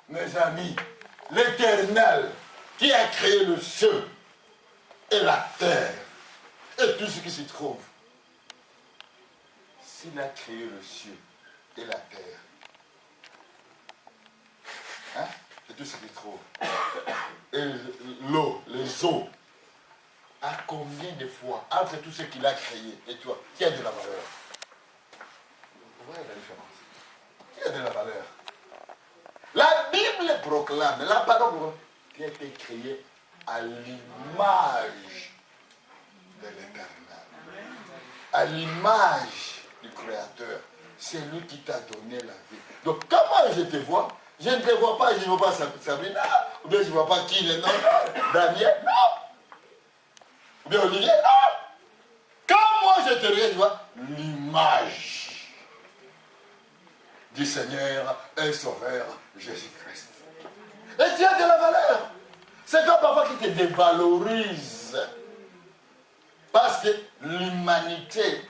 mes amis, l'Éternel qui a créé le ciel et la terre et tout ce qui s'y trouve, s'il a créé le ciel et la terre, hein, et tout ce qui s'y trouve, et l'eau, les eaux, à combien de fois, entre tout ce qu'il a créé et toi, qui a de la valeur? Vous voyez la différence? Qui a de la valeur? La Bible proclame, la parole qui a été créée à l'image de l'Éternel, à l'image du Créateur. C'est lui qui t'a donné la vie. Donc, comment je te vois? Je ne te vois pas, je ne vois pas Sabrina, ou bien je ne vois pas qui, non, Daniel, non. Ou bien Olivier, non. Quand moi je te regarde, je vois l'image du Seigneur et Sauveur Jésus-Christ. Et tu as de la valeur. C'est toi parfois qui te dévalorise. Parce que l'humanité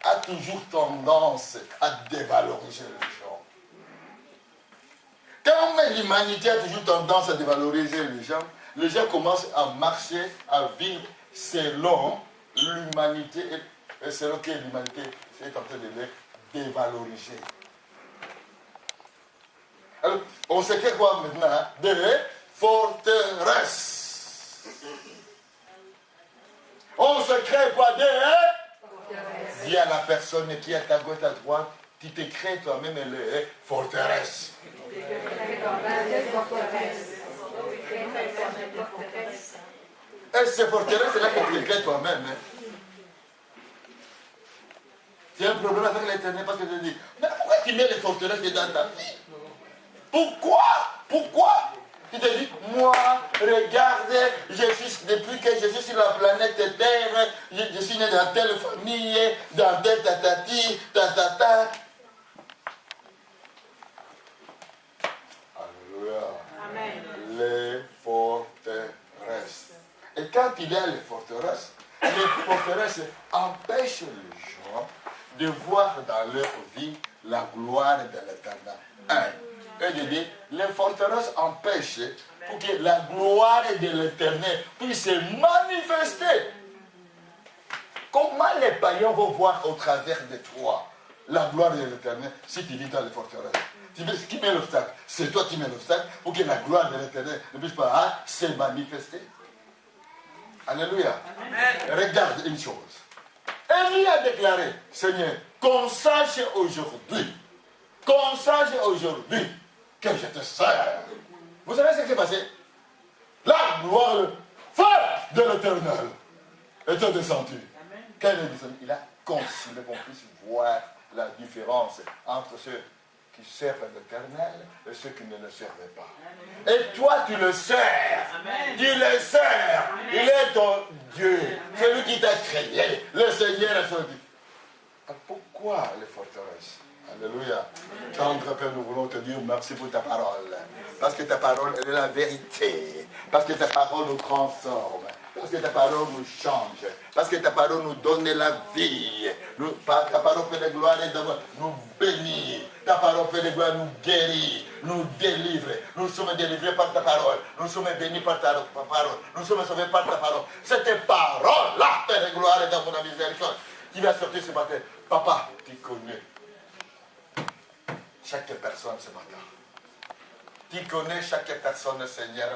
a toujours tendance à dévaloriser les gens. Quand l'humanité a toujours tendance à dévaloriser les gens commencent à marcher, à vivre selon l'humanité et selon que l'humanité est en train de les dévaloriser. Alors, on se crée quoi maintenant? Hein? Des forteresses. On se crée quoi? Des forteresses. Dis à la personne qui est à gauche, à droite, tu te crées toi-même les forteresses. Et ces forteresses, c'est là que tu les crées toi-même. Hein? Tu as un problème avec l'Éternel parce que tu te dis, mais pourquoi tu mets les forteresses dans ta vie? Pourquoi tu te dis, moi, regarde, depuis que je suis sur la planète Terre, je suis né dans telle famille, dans telle tatati, tatata. Alléluia. Amen. Les forteresses. Et quand il y a les forteresses empêchent les gens de voir dans leur vie la gloire de l'Éternel. Et je dis, les forteresses empêchent pour que la gloire de l'Éternel puisse se manifester. Comment les païens vont voir au travers de toi la gloire de l'Éternel si tu vis dans les forteresses? Qui met l'obstacle? C'est toi qui mets l'obstacle pour que la gloire de l'Éternel ne puisse pas se manifester. Alléluia. Amen. Regarde une chose. Élie a déclaré, Seigneur, qu'on sache aujourd'hui que je te sers. Vous savez ce qui s'est passé? La gloire, le feu de l'Éternel était descendu. Quand il est descendu, il a considéré qu'on puisse voir la différence entre ceux qui servent l'Éternel et ceux qui ne le servent pas. Et toi, tu le sers. Amen. Tu le sers. Amen. Il est ton Dieu. C'est lui qui t'a créé. Le Seigneur est son Dieu. Pourquoi les forteresses? Alléluia. Tendre Père, nous voulons te dire merci pour ta parole. Parce que ta parole, elle est la vérité. Parce que ta parole nous transforme. Parce que ta parole nous change. Parce que ta parole nous donne la vie. Ta parole fait de gloire et nous bénit. Ta parole fait de gloire nous guérit, nous délivre. Nous sommes délivrés par ta parole. Nous sommes bénis par ta parole. Nous sommes sauvés par ta parole. Cette parole-là, Père de gloire et dans mon miséricorde, qui va sortir ce matin. Papa, tu connais chaque personne ce matin. Tu connais chaque personne, Seigneur,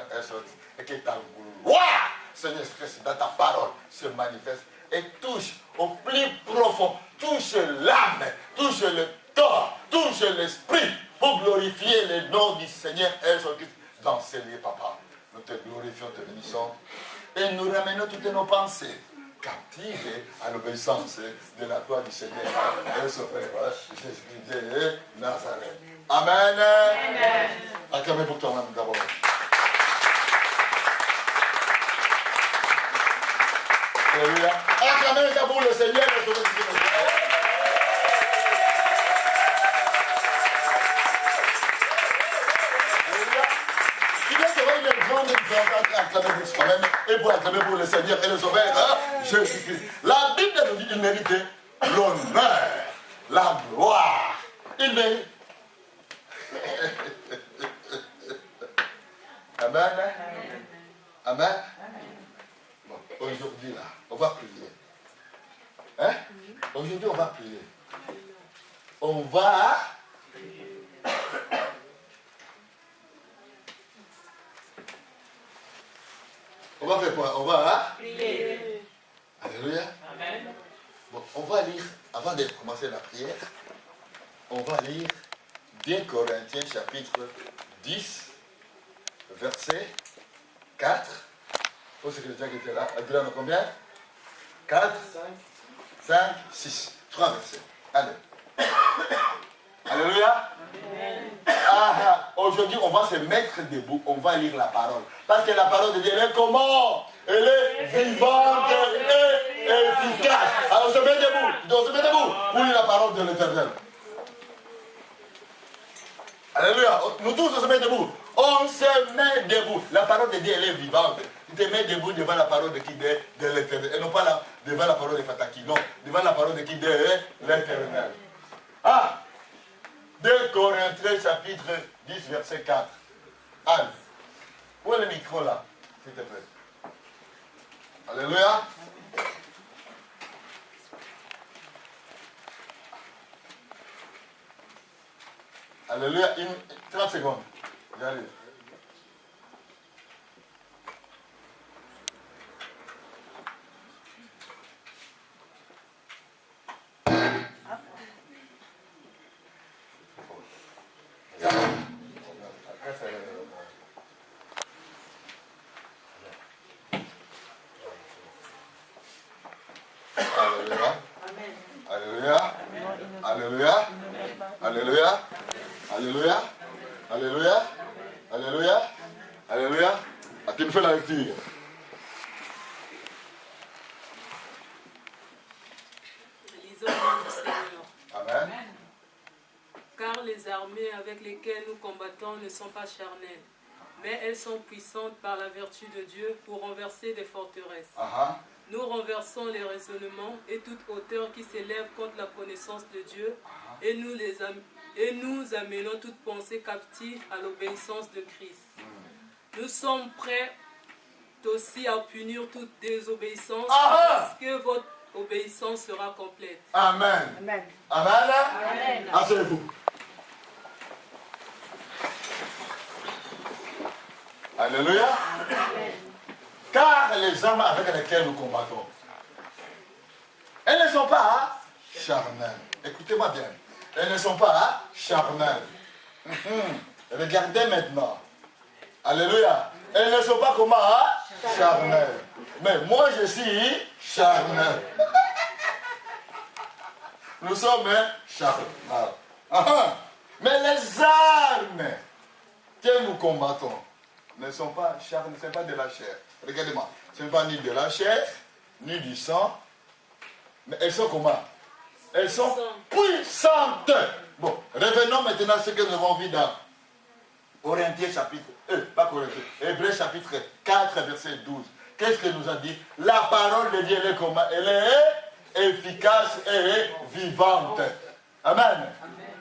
et que ta gloire, Seigneur Christ, dans ta parole se manifeste et touche au plus profond, touche l'âme, touche le corps, touche l'esprit pour glorifier le nom du Seigneur Jésus-Christ dans ces lieux, Papa. Nous te glorifions, te bénissons et nous ramenons toutes nos pensées captives à l'obéissance de la gloire du Seigneur et Sauveur Jésus-Christ de Nazareth. Amen. Amen. Acclamez pour toi-même d'abord. Alléluia. Acclamez d'abord le Seigneur et Sauveur Jésus-Christ. Acclamer pour soi-même et pour acclamer pour le Seigneur et le Sauveur Jésus-Christ. La Bible nous dit qu'il méritait l'honneur, la gloire. Il mérite Amen. Amen. Bon, aujourd'hui, là, on va prier. Hein? Aujourd'hui, on va prier. On va... On va faire quoi? On va prier. Alléluia. Amen. Bon, on va lire, avant de commencer la prière, on va lire 2 Corinthiens chapitre 10, verset 4. Pour ceux qui étaient là, elle en combien? 4, 5, 6. 3 versets. Allez. Alléluia. Aujourd'hui, on va se mettre debout, on va lire la parole. Parce que la parole de Dieu, elle est comment? Elle est vivante et efficace. Alors on se met debout. On se met debout pour lire la parole de l'Éternel. Alléluia. Nous tous, on se met debout. On se met debout. La parole de Dieu, elle est vivante. Tu te mets debout devant la parole de qui? De l'Éternel. Et non pas devant la parole de Fataki. Non, devant la parole de qui? De l'Éternel. 2 Corinthiens chapitre 10 verset 4. Allez. Où est le micro là? S'il te plaît. Alléluia. Alléluia. 30 secondes. J'arrive. Alléluia. Alléluia. Alléluia. Alléluia. Alléluia. Alléluia. Alléluia. À qui me fait la lecture? Lisons le nom du Seigneur. Amen. Car les armées avec lesquelles nous combattons ne sont pas charnelles, mais elles sont puissantes par la vertu de Dieu pour renverser des forteresses. Nous renversons les raisonnements et toute hauteur qui s'élève contre la connaissance de Dieu et nous amenons toute pensée captive à l'obéissance de Christ. Nous sommes prêts aussi à punir toute désobéissance parce que votre obéissance sera complète. Amen. Amen. Amen. Amen. Asseyez-vous. Alléluia. Amen. Car les armes avec lesquelles nous combattons, elles ne sont pas charnelles. Écoutez-moi bien. Elles ne sont pas charnelles. Regardez maintenant. Alléluia. Elles ne sont pas comment? Charnelles. Mais moi je suis charnel. Nous sommes charnels. Mais les armes que nous combattons ne sont pas charnelles, ce n'est pas de la chair. Regardez-moi. Ce n'est pas ni de la chair, ni du sang. Mais elles sont comment? Elles sont puissantes. Bon, revenons maintenant à ce que nous avons vu dans Corinthiens chapitre, pas Corinthiens, Hébreux chapitre 4, verset 12. Qu'est-ce que nous a dit? La parole de Dieu, elle est comment? Elle est efficace et vivante. Amen.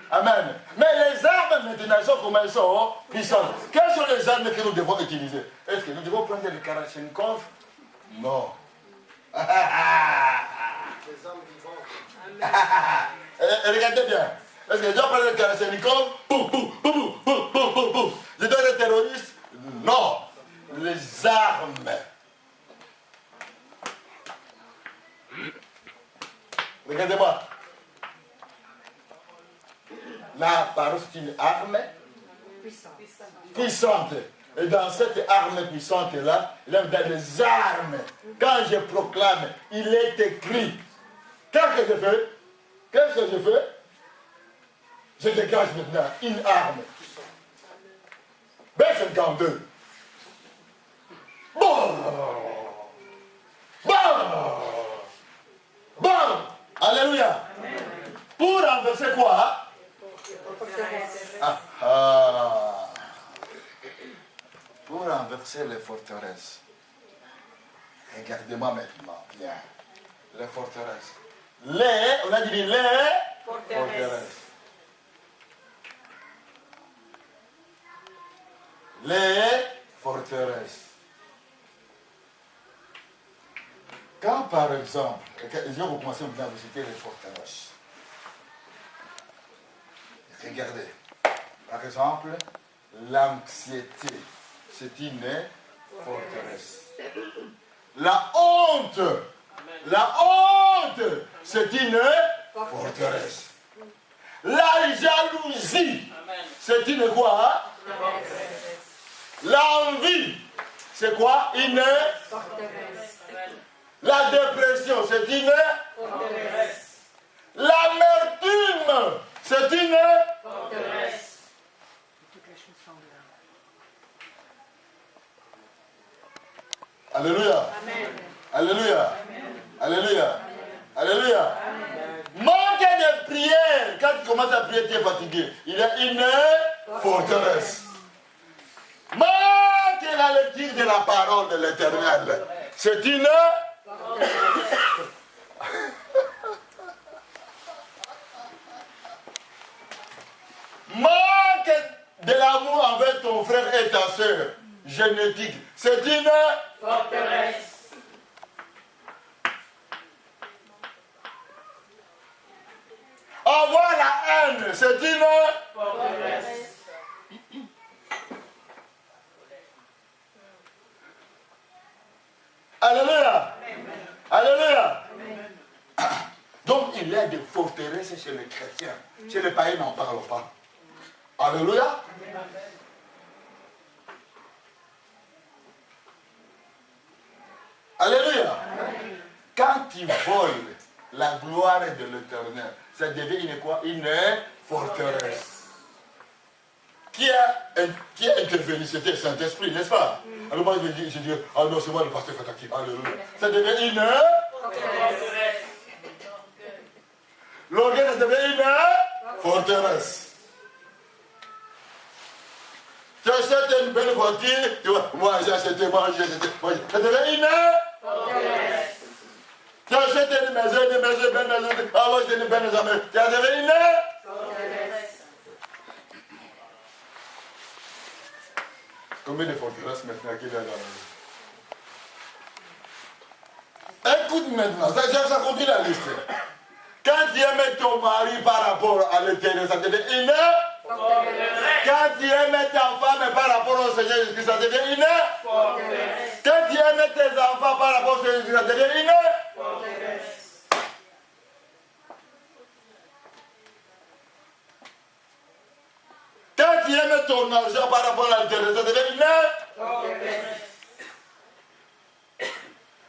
Amen. Mais les armes maintenant sont comment? Elles sont puissantes. Quelles sont les armes que nous devons utiliser? Est-ce que nous devons prendre le Kalachnikov? Non. Les armes vivantes. Regardez bien. Est-ce que je dois prendre le Kalachnikov? Je dois être terroriste? Non. Les armes. Regardez-moi. La parole, c'est une arme puissante. Et dans cette arme puissante-là, il y a des armes. Quand je proclame, il est écrit. Qu'est-ce que je fais? Qu'est-ce que je fais? Je dégage maintenant une arme. B52. Bon! Bon! Bon! Alléluia! Pour renverser quoi? Pour renverser les forteresses. Regardez-moi maintenant bien. Les forteresses. On a dit les forteresses. Les forteresses. forteresse. Quand par exemple, je vais vous commencer maintenant à vous citer les forteresses. Regardez, par exemple, l'anxiété, c'est une forteresse. La honte, c'est une forteresse. La jalousie, c'est une quoi? L'envie, c'est quoi? Une forteresse. La dépression, c'est une forteresse. L'amertume, c'est une forteresse. Alléluia. Amen. Alléluia. Amen. Alléluia. Amen. Alléluia. Amen. Manque de prière. Quand tu commences à prier, tu es fatigué. Il y a une forteresse. Manque la lecture de la parole de l'Éternel. C'est une forteresse. Manque de l'amour envers ton frère et ta soeur. Génétique. C'est une forteresse. Avoir la haine, c'est une forteresse. Alléluia. Alléluia. Donc il y a des forteresses chez les chrétiens. Chez les païens, n'en parle pas. Alléluia. Alléluia. Quand tu voles la gloire de l'Éternel, ça devient une quoi? Une forteresse. Qui a intervenu? C'était le Saint-Esprit, n'est-ce pas? Alors moi je dis, ah non, c'est moi le pasteur Fataki. Alléluia. Ça devient une forteresse. L'orgueil, ça devient une forteresse. Tu achètes une belle voiture, tu vois, moi j'ai acheté, ça devient une forteresse. Tu achètes une maison, ah moi j'ai une belle maison, ça devient une forteresse. Combien de forteresses maintenant qu'il y a dans la vie? Écoute maintenant, ça continue la liste. Quand tu aimes ton mari par rapport à l'Éternel, ça devient une forteresse. Quand tu aimes ta femme par rapport au Seigneur Jésus-Christ, ça devient une forteresse. Quand tu aimes tes enfants par rapport au Seigneur Jésus-Christ, ça devient une forteresse. Quand tu aimes ton argent par rapport à l'Éternel, ça devient une forteresse.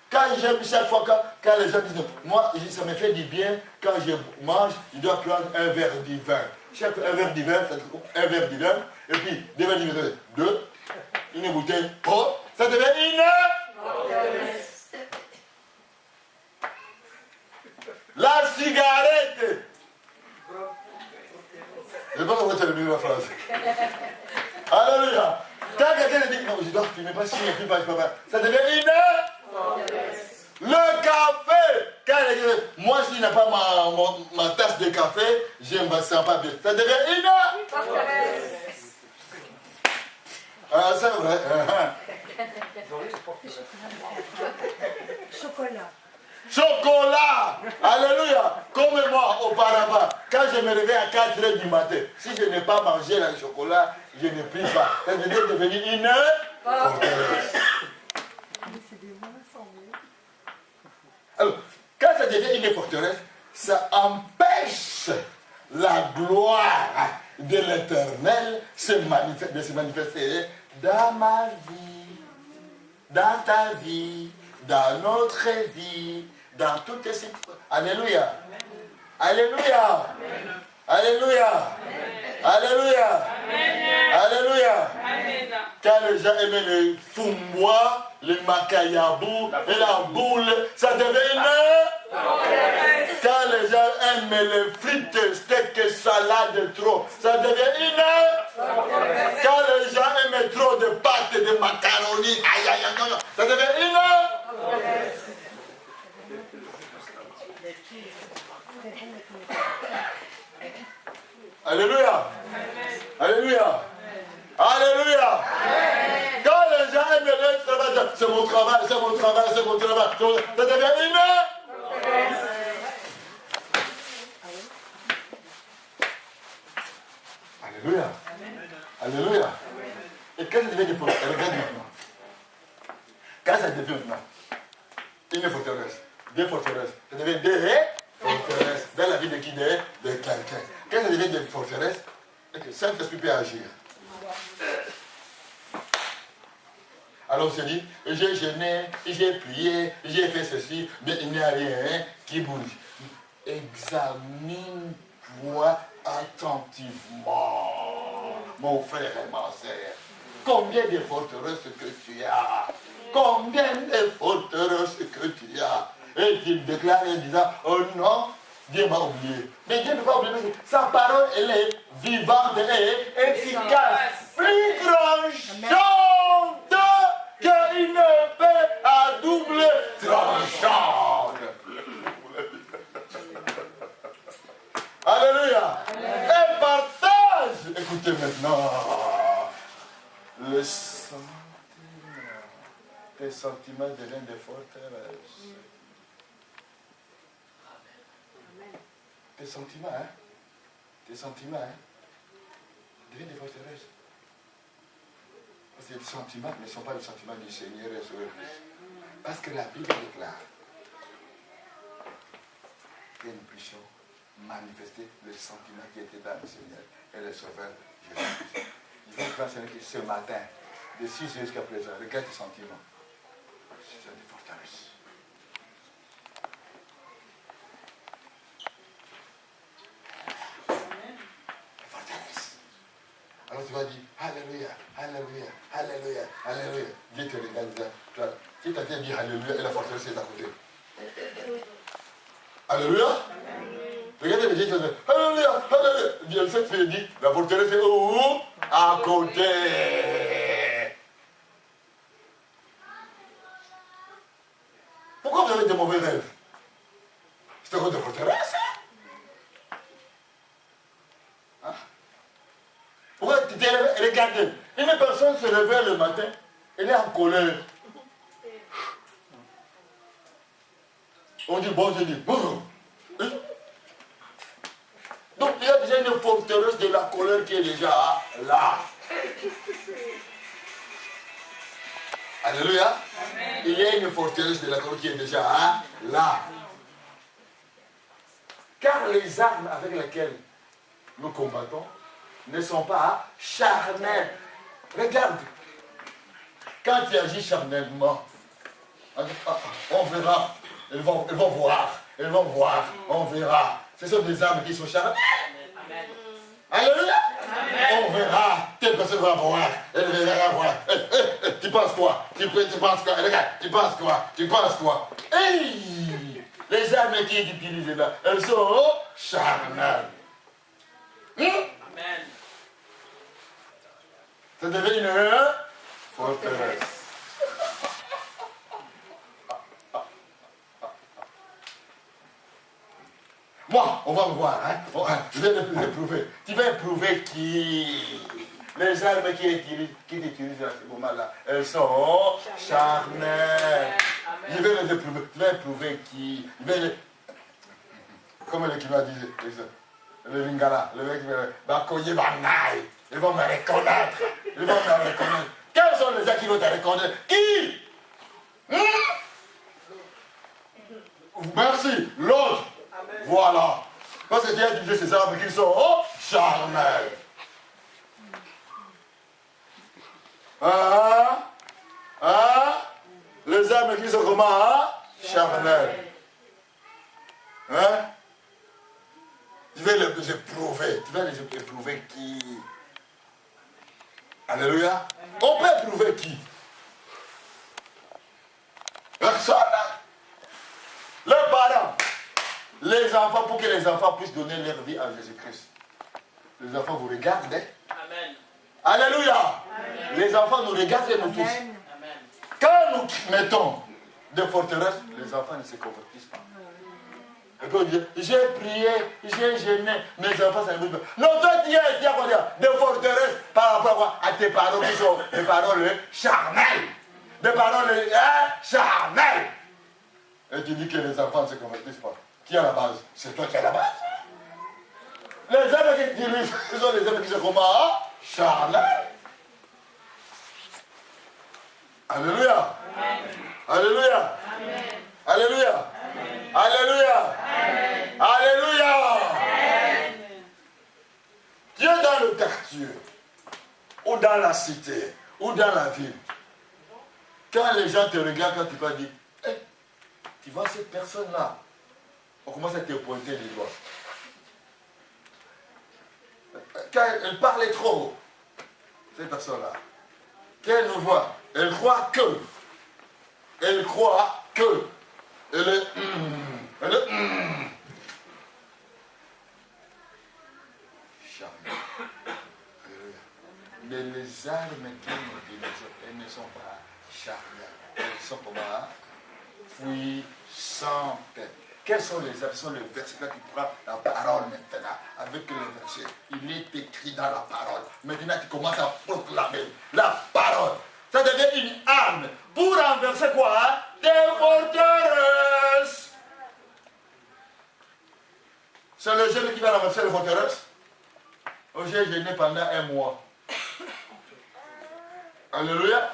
Quand j'aime chaque fois, quand les gens disent, moi, ça me fait du bien, quand je mange, je dois prendre un verre du vin. Un verre du vin, et puis deux verres du vin, deux, une bouteille, ça devient une forteresse. La cigarette. Je ne sais pas comment terminer la phrase. Alléluia. Quand quelqu'un dit, non, je dois fumer, pas si je ne fume pas, je ne peux pas. Ça devient une forteresse. Le café. Quand il dit, moi, s'il n'a pas ma tasse de café, je ne me sens pas bien. Ça devient une forteresse. Ah, c'est vrai. Chocolat. Chocolat. Alléluia. Comme moi auparavant, quand je me réveille à 4h du matin, si je n'ai pas mangé le chocolat, je ne prie pas. Ça veut dire devenir une forteresse. Alors, quand ça devient une forteresse, ça empêche la gloire de l'Éternel de se manifester dans ma vie, dans ta vie, dans notre vie, dans toutes les situations. Alléluia. Alléluia. Alléluia. Alléluia. Alléluia. Quand les gens aimaient le fumbois, le macayabou et la boule, ça devient une. Quand les gens aiment les frites, steak, salade trop, ça devient une. Quand les gens aiment trop de pâtes, de macaroni, ça devient une. Alléluia. Alléluia. Alléluia. Quand les gens c'est mon travail, c'est mon travail, c'est mon travail. Ça devient une... Alléluia. Alléluia. Et quand ça devient des forteresses, regarde maintenant. Quand ça devient maintenant une forteresse, des forteresses, ça devient des forteresses dans la vie de qui? De quelqu'un. Quand ça devient des forteresses, le Saint-Esprit peut agir. Alors on se dit, j'ai jeûné, j'ai prié, j'ai fait ceci, mais il n'y a rien qui bouge. Examine-toi attentivement, mon frère et ma sœur. Combien de forteresses que tu as? Combien de forteresses que tu as? Et il déclare en disant, oh non, Dieu m'a oublié. Mais Dieu ne va pas oublier. Sa parole, elle est vivante et efficace. Plus tranchante qu'une épée à double tranchant. Alléluia. Et partage. Écoutez maintenant. Le sentiment. Tes sentiments deviennent des forteresses. Tes sentiments, hein? Tes sentiments, hein? Deviennent des forteresses. Parce que les sentiments ne sont pas les sentiments du Seigneur et sur le Christ. Parce que la Bible déclare que nous puissions manifester le sentiment qui était dans le Seigneur et le Sauveur Jésus-Christ. Il faut que ce matin, de 6 heures jusqu'à présent, regarde tes sentiments. C'est des forteresses. Alors tu vas dire, Alléluia, Alléluia, Alléluia, Alléluia. Dieu te regarde là. Si tu as bien dit Alléluia et la forteresse est à côté. Alléluia. Regardez, Dieu te dit, Alléluia, Alléluia. Dieu cette fille dit, la forteresse est où? À côté. Pourquoi vous avez des mauvais rêves? C'est à cause de forteresse. Pourquoi tu t'es réveillé? Regardez, une personne se réveille le matin, elle est en colère. On dit bonjour, dit bonjour. Donc il y a déjà une forteresse de la colère qui est déjà là. Alléluia. Amen. Il y a une forteresse de la colère qui est déjà là. Car les armes avec lesquelles nous combattons ne sont pas charnels. Regarde, quand tu agis charnellement, on verra, ils vont voir, on verra. Ce sont des armes qui sont charnelles. Amen. Alléluia. Amen. On verra, telle personne va voir, elle verra voir. Tu penses quoi? Tu penses quoi? Regarde, tu penses quoi? Tu penses quoi? Hey, les armes qui sont utilisées là, elles sont charnelles. Amen. Ça devient une forteresse. Moi, on va me voir, hein? Je vais l'éprouver. Tu vas éprouver qui? Les armes qui utilisent à ce moment-là, elles sont charnelles. Je vais les éprouver. Tu vas éprouver qui? Comme le Kima dit, le Lingala, le mec va cogner ma naille. Ils vont me reconnaître. Ils vont me reconnaître. Quels sont les gens qui vont te reconnaître? Qui? Merci. L'autre. Voilà. Parce que Dieu a utilisé ces armes qui sont charnelles. Les armes qui sont comment? Charnelles. Hein? Tu vas les éprouver. Tu vas les éprouver qui? Alléluia. On peut éprouver qui? Personne. Les parents. Les enfants, pour que les enfants puissent donner leur vie à Jésus-Christ. Les enfants vous regardent. Hein? Amen. Alléluia. Amen. Les enfants nous regardent et nous tous. Amen. Quand nous mettons des forteresses, les enfants ne se convertissent pas. Et puis on dit, j'ai prié, j'ai jeûné, mes enfants ça ne bouge pas. Non, toi tu as quoi dire? Des forteresses par rapport à tes paroles qui sont des paroles charnelles. des paroles charnelles. Et tu dis que les enfants ne se convertissent pas. Qui est à la base? C'est toi qui es à la base. Les hommes qui dirigent, ce sont les hommes qui se combattent charnels. Alléluia. Amen. Alléluia. Amen. Alléluia. Amen. Alléluia. Amen. Alléluia. Amen. Dieu dans le quartier, ou dans la cité, ou dans la ville, quand les gens te regardent, quand tu vas dire, hey, tu vois cette personne-là, on commence à te pointer les doigts. Quand elle parlait trop, cette personne-là, quand elle nous voit, elle croit que, elle est, charmante. Mais les armes qui nous dirigent, elles ne sont pas charnelles, elles sont comment? Puissantes. Quels sont les armes? Ce sont les versets là qui prend la parole maintenant. Avec les versets, il est écrit dans la parole. Maintenant, tu commences à proclamer la parole. Ça devient une arme pour renverser quoi? Des forteresses. C'est le jeune qui va renverser les forteresses. J'ai gêné pendant un mois. Alléluia.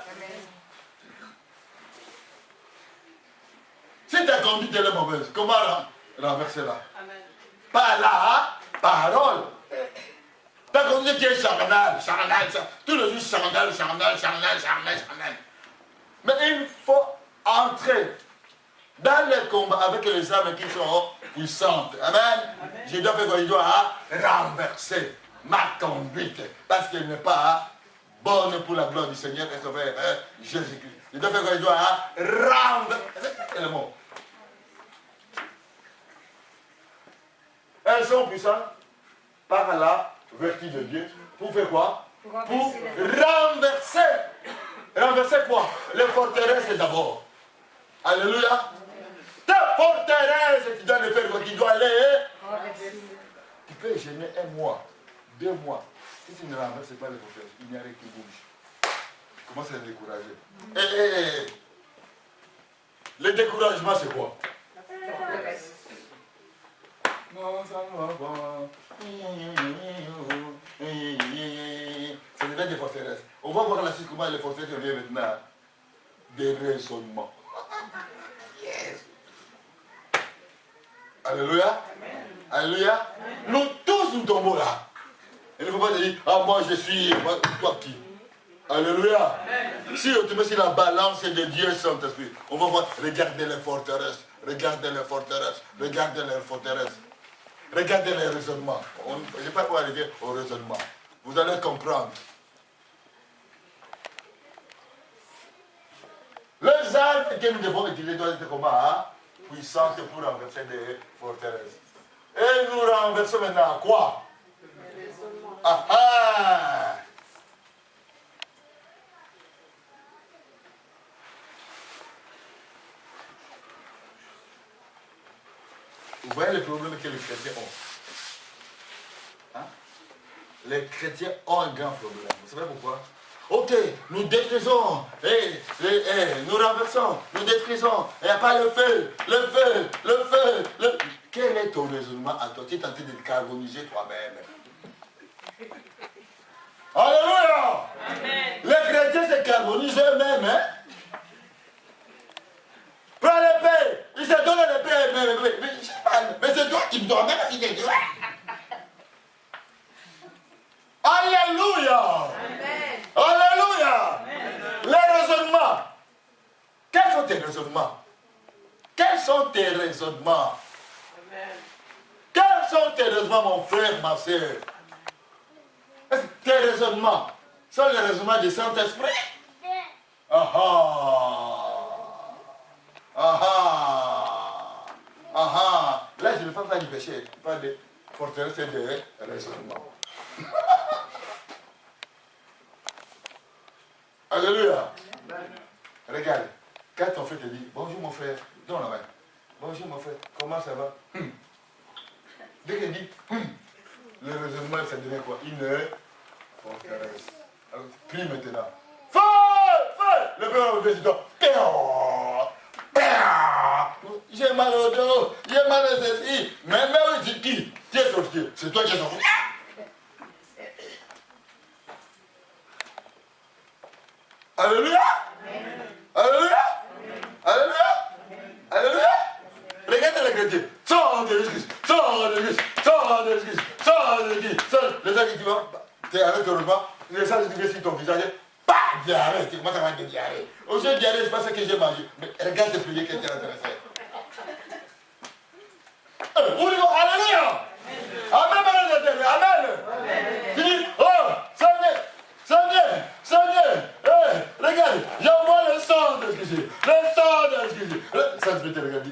Si ta conduite est mauvaise, comment renverser-la? Par la parole. Ta conduite qui est charnelle, tout le jour charnelle. Mais il faut entrer dans le combat avec les âmes qui sont puissantes. Amen. Je dois faire quoi? Je dois renverser ma conduite parce qu'elle n'est pas bonne pour la gloire du Seigneur et Sauveur Jésus-Christ. Je dois faire quoi? Je dois renverser le mot. Elles sont puissantes par la vertu de Dieu. Pour faire quoi? Pour renverser. Renverser quoi? Les forteresses d'abord. Alléluia. Ta forteresse, tu dois le faire quoi? Tu dois aller. Tu peux gêner un mois, 2 mois. Si tu ne renverses pas les forteresses, il n'y a rien qui bouge. Tu commences à te décourager. Le découragement, c'est quoi? La forteresse. Non, ça ne va pas. C'est le des forteresses. On va voir la suite comment les forteresses reviennent maintenant. Des raisonnements. Yes. Alléluia. Amen. Alléluia. Amen. Nous tous nous tombons là. Il ne faut pas te dire, ah moi je suis, toi qui? Alléluia. Amen. Si on te met sur la balance de Dieu Saint-Esprit, on va voir, regardez les forteresses. Regardez les forteresses. Regardez les forteresses. Regardez les raisonnements. Je ne sais pas comment arriver au raisonnement. Vous allez comprendre. Les armes que nous devons utiliser doivent être comment? Puissantes pour renverser des forteresses. Et nous renversons maintenant quoi? Ah ah! Vous voyez les problèmes que les chrétiens ont. Hein? Les chrétiens ont un grand problème. Vous savez pourquoi? Ok, nous détruisons, nous renversons, nous détruisons. Il n'y a pas le feu. Quel est ton raisonnement à toi? Tu es tenté de carboniser toi-même. Alléluia! Amen. Les chrétiens se carbonisent eux-mêmes. Hein? Prends l'épée, ils se donnent l'épée. Mais c'est toi qui me donnes l'épée. Alléluia! Amen. Alléluia! Amen. Les raisonnements. Quels sont tes raisonnements? Quels sont tes raisonnements? Amen. Quels sont tes raisonnements, mon frère, ma soeur? Tes raisonnements sont les raisonnements du Saint-Esprit? Ah ah! Là, je ne parle pas du péché, je parle de forteresse et de raisonnement. Alléluia. Regarde, quand ton frère te dit, bonjour mon frère, donne la main. Bonjour mon frère, comment ça va? Dès qu'il dit, le raisonnement, ça devient quoi? Une forteresse. Alors, prie maintenant. Feu! Feu! Le feu on fait du j'ai mal au dos, j'ai mal à ceci. Mais oui, c'est qui est sorti? C'est toi qui es sorti. Alléluia. Alléluia. Alléluia. Alléluia. Regardez les chrétiens. Sors de l'église. Sors de l'église. Sors de l'église. Sors de l'église. Les gens qui disent, tu es avec ton repas, les gens qui disent sur ton visage, pas diarrhée. Tu commences à avoir des diarrhées. Au lieu de diarrhée, c'est pas ce que j'ai mangé. Mais regarde tes prières qui étaient intéressées. Alléluia. Amen. Amen. Tu dis, oh, Seigneur, regarde, j'envoie le sang de Jésus. Le sang de Jésus. Ça te fait regarder.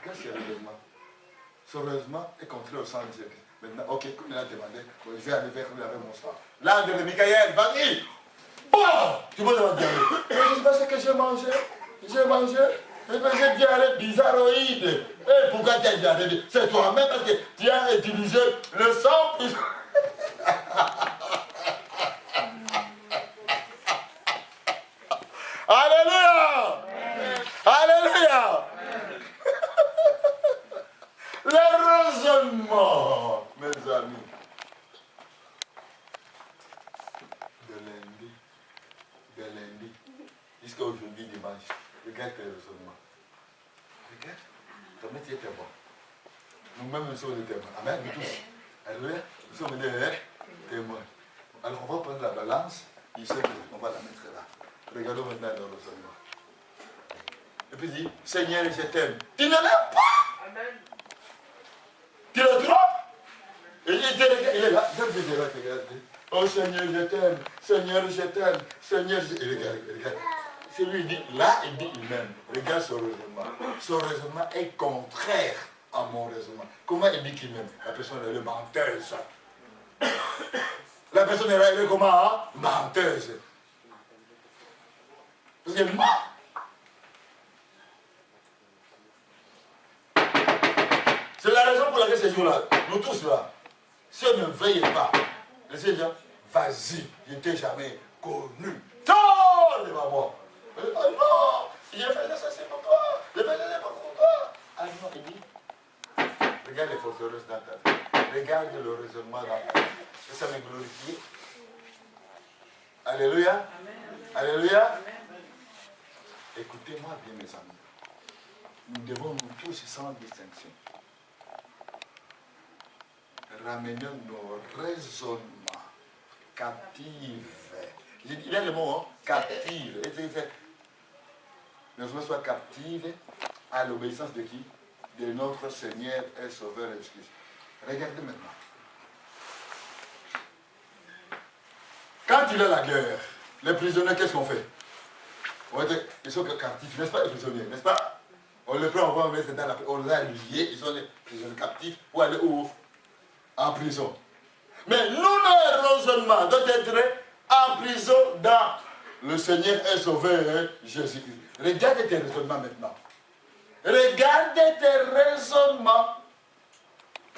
Qu'est-ce qu'il y a heureusement? Heureusement est contré au sang de Jésus. Maintenant, ok, comme il a demandé, je vais aller vers lui avec mon sang. L'ange de Michael, vas-y. Bon, tu peux demander. Je ne sais pas ce que j'ai mangé. J'ai diarrhée bizarroïde. Et pourquoi tu as diarrhée? C'est toi-même parce que tu as utilisé le sang plus. Alléluia! Alléluia! Le raisonnement, mes amis. De lundi, jusqu'à aujourd'hui, dimanche. Regarde le raisonnement. Regarde, ton métier était bon. Nous-mêmes, nous sommes des témoins. Amen, nous tous. Alléluia, nous sommes des témoins. Alors, on va prendre la balance. Il sait qu'on va la mettre là. Regardons maintenant le raisonnement. Et puis il dit, Seigneur, je t'aime. Tu ne l'aimes pas. Amen. Tu le trompes. Et il est là. Regarde. Oh Seigneur, je t'aime. Seigneur, je t'aime. Seigneur, je t'aime. Regarde. C'est lui, il dit, là, il dit il m'aime. Regarde son raisonnement. Son raisonnement est contraire à mon raisonnement. Comment il dit qu'il m'aime? La personne, elle est menteuse. La personne, elle est comment? Menteuse. Parce qu'elle ment. C'est la raison pour laquelle ces jours-là, nous tous là, si on ne veille pas, laissez dire, vas-y, je ne t'ai jamais connu. Tant de maman. Oh non, j'ai fait ça, c'est pour toi. J'ai fait ça, pour toi. Ah non, il dit, regarde les forteresses dans ta vie. Regarde le raisonnement dans ta vie. Et ça me glorifie. Alléluia. Amen. Alléluia. Amen. Écoutez-moi bien, mes amis. Nous devons nous tous, sans distinction, ramener nos raisonnements captifs. Il y a le mot, hein, captive. Nos raisonnements soient captifs à l'obéissance de qui? De notre Seigneur et Sauveur Jésus-Christ. Regardez maintenant. Quand il y a la guerre, les prisonniers, qu'est-ce qu'on fait? Ils sont captifs, n'est-ce pas, les prisonniers, n'est-ce pas? On les prend, on va mettre dans la prison, on les a liés, ils sont des prisonniers captifs pour aller où? En prison. Mais nous, nos raisonnements doivent être en prison dans le Seigneur et Sauveur Jésus-Christ. Regardez tes raisonnements maintenant. Regardez tes raisonnements.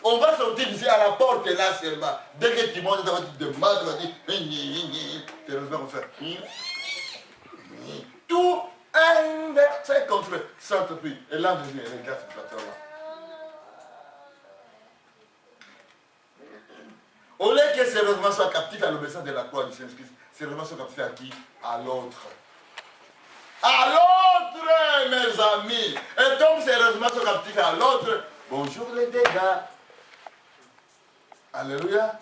On va sortir ici à la porte là seulement. Dès que tu montes, tu te demandes, tu vas dire, tes raisonnements vont faire. Tout inversé contre Saint-Esprit. Et là, vous regarde cette plateforme-là. Au lieu que ces raisonnements soient captifs à l'obéissance de la croix du Seigneur Christ, ces raisonnements sont captifs à qui? À l'autre. À l'autre, mes amis. Et comme ces raisonnements sont captifs à l'autre, bonjour les dégâts. Alléluia.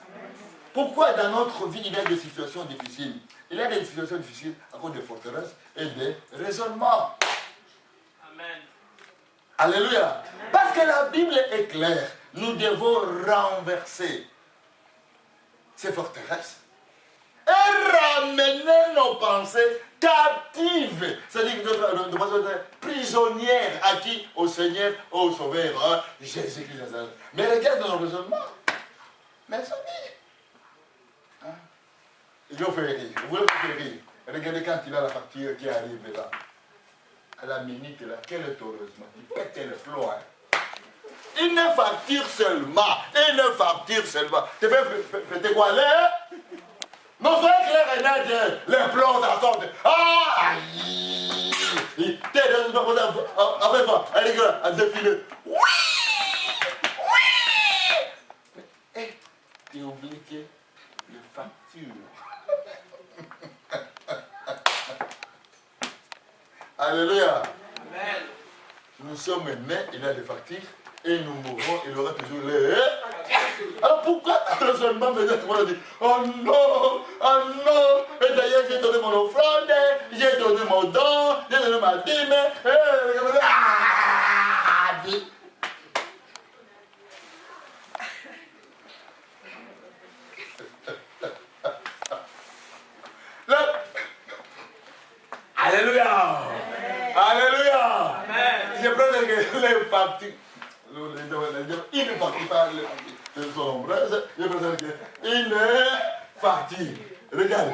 Pourquoi dans notre vie il y a des situations difficiles? Il y a des situations difficiles à cause des forteresses et des raisonnements. Amen. Alléluia. Amen. Parce que la Bible est claire. Nous devons renverser ces forteresses et ramener nos pensées captives. C'est-à-dire que nous devons être prisonnières à qui? Au Seigneur, au Sauveur, hein? Jésus-Christ. Mais regarde nos raisonnements. Mes amis. Hein? Ils vont faire rire. Vous voulez faire rire. Regardez quand il a la facture qui arrive là. À la minute là. Quel est ton raisonnement? Il pète le flot. Hein? Une facture seulement. Une facture seulement. Tu fais tes quoi là? Non, c'est clair et net. Les plombs, ça sort. Ah, aïe. t'es dans une avec moi, elle est à défiler. Oui! Oui! Et tu oublies que les factures. Alléluia. Amen. Nous sommes nés, il y a des factures, et nous mourrons, il aura toujours les. Alors pourquoi le seulement me dit, oh non, et d'ailleurs j'ai donné mon offrande, j'ai donné mon don, j'ai donné ma dîme, Alléluia. Alléluia. Je pense que les factures, il ne partit pas de son ombrage, je pense qu'il est facture. Regarde.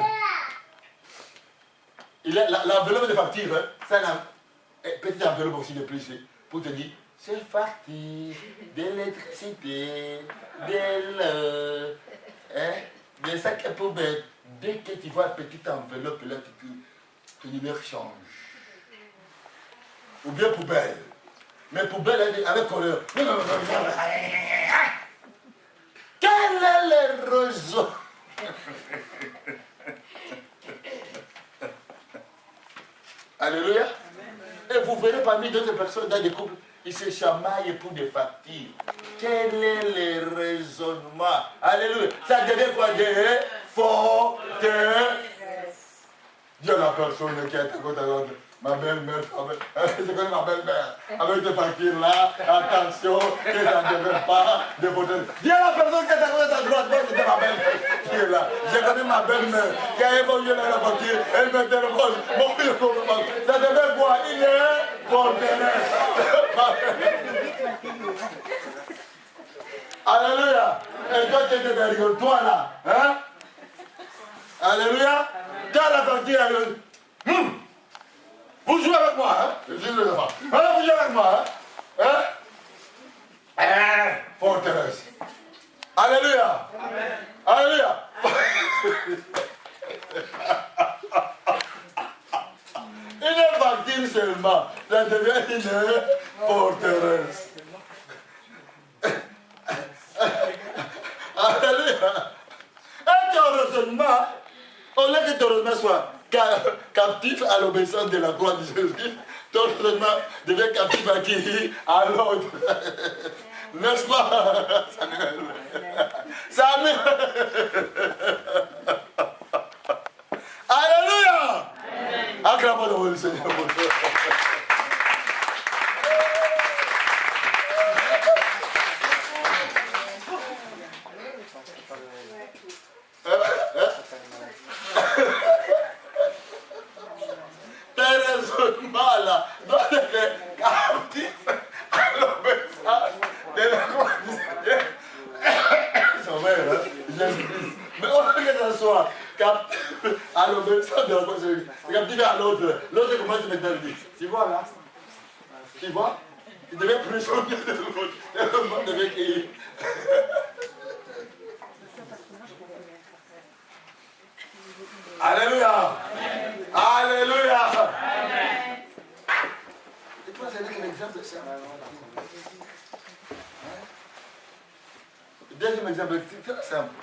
L'enveloppe de facture, hein, c'est une petite enveloppe aussi de plus pour te dire, c'est facture d'électricité, de l'eau, de sac à poubelle. Dès que tu vois une petite enveloppe là, tu numéro change. Ou bien poubelle. Mais poubelle avec couleur. Quel est le roseau? Alléluia. Et vous verrez parmi d'autres personnes dans des couples, ils se chamaillent pour des factures. Quel est le raisonnement? Alléluia. Ça devient quoi? Des forteresses. Dieu la personne qui est à côté de l'autre. Ma belle-mère, je connais ma belle-mère. Avec des factures là, attention, que ça ne devait pas de voter. Dis à la personne qui est à côté de ta droite, moi c'était ma belle-mère qui est là. Je connais ma belle-mère qui a évolué dans la facture, elle me téléphone. Bon, je comprends. Ça devait quoi? Il est forteresse. Alléluia. Et toi tu étais derrière toi là. Hein? Alléluia. Quand la facture elle vous jouez avec moi, hein? Je dis les enfants. Alors vous jouez avec moi, hein? Forteresse. Alléluia. Amen. Alléluia. Une facture seulement, ça devient une forteresse. Alléluia. Et ton raisonnement, au lieu que ton raisonnement soit captif à l'obéissance de la gloire de Jésus, ton raisonnement devient captif à qui? À l'autre. N'est-ce pas? Samuel. Alléluia. Acclamons le Seigneur. Tes raisonnements là doivent être captifs à l'obéissance de la gloire de Dieu. C'est vrai, hein? Jésus-Christ. Mais au lieu que ça soit captif à l'obéissance de la gloire de Dieu, c'est captif à l'autre. L'autre commence à mettre le dit. Tu vois là? Tu vois? Il devait prisonnier de l'autre. Et le monde devait crier. Alléluia. Alléluia. Amen. Et toi, c'est un exemple de ça. Deuxième exemple, c'est très simple.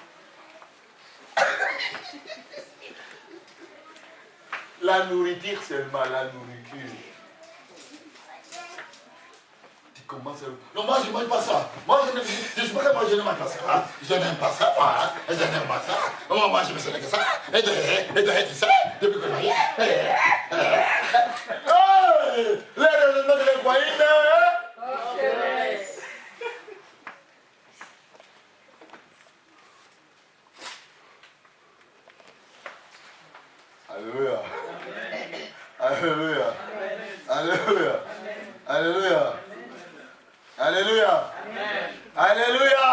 La nourriture seulement, la nourriture. Tu commences à... Non, moi je ne mange pas ça. Moi je n'aime pas ça. Je n'aime pas ça. Je n'aime pas ça. Moi je me sens que ça. Et de ça. Depuis que je les raisonnements de l'écoïne. Alléluia. Alléluia. Alléluia. Alléluia. Alléluia. Alléluia.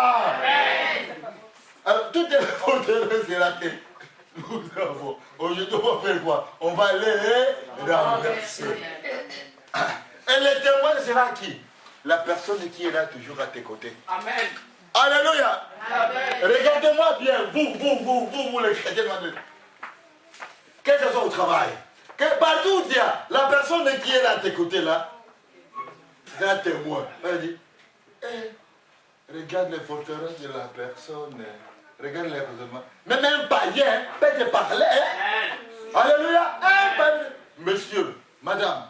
Alors, toutes les forteresses là que nous avons, aujourd'hui, on va faire quoi? On va les renverser. Et le témoin sera qui? La personne qui est là toujours à tes côtés. Amen. Alléluia. Regardez-moi bien, vous les chrétiens. Que ce soit au travail, Que partout où il y a la personne qui est là à tes côtés là, c'est un témoin. Elle dit, regarde les forteresses de la personne. Regarde les raisonnements. Même un païen peut te parler. Alléluia. Monsieur, madame,